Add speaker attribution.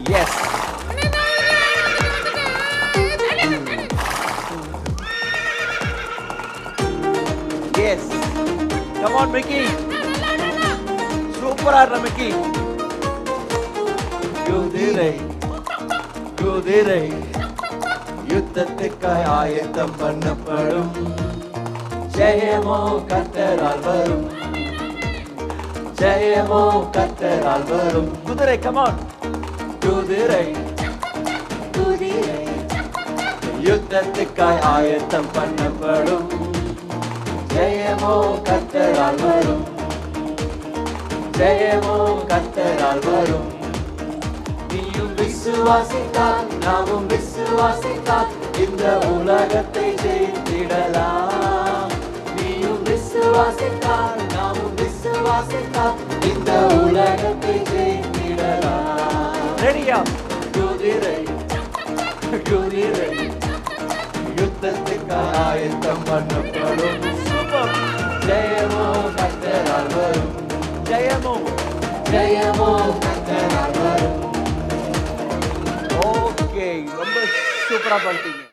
Speaker 1: S. Yes. Come on Mickey. சூப்பரா ஆடுற Mickey. குதிரை குதிரை யுத்தத்துக்காய் ஆயத்தம் பண்ணப்படும். ஜெயமோ கர்த்தரால் வரும். ஜெயமோ கர்த்தரால் வரும். குதிரை கமான். குதிரை குதிரை யுத்தத்துக்காய் ஆயத்தம் பண்ணப்படும். ஜெயமோ கர்த்தரால் வரும். ஜெயமோ கர்த்தரால் வரும். நீயும் விசுவாசித்தால் நாமும் விசுவாசித்தால் இந்த உலகத்தை ஜெயித்திடலாம். நீயும் விசுவாசித்தால் நாமும் விசுவாசித்தால் இந்த உலகத்தை ஜெயித்திடலாம். ரெடியா? குதிரை குதிரை யுத்தத்துக்காக ஆயத்தம் பண்ணப்படும். ஜெயமோ கர்த்தரால் வரும். ஜெயமோ ஜெயமோ கர்த்தரால் வரும். ஓகே, ரொம்ப சூப்பரா பண்ணிட்டீங்க.